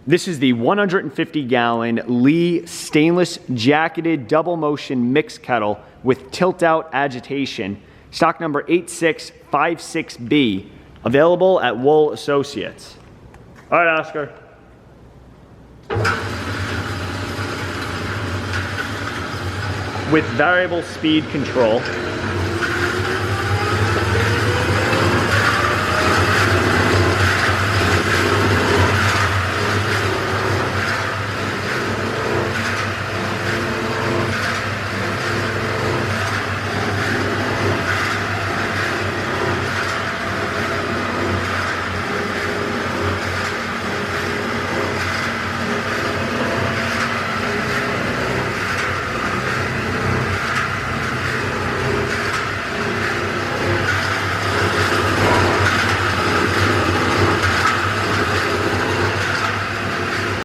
This is the 150-gallon Lee stainless jacketed double motion mix kettle with tilt-out agitation, stock number 8656B, available at Wohl Associates. All right, Oscar. With variable speed control,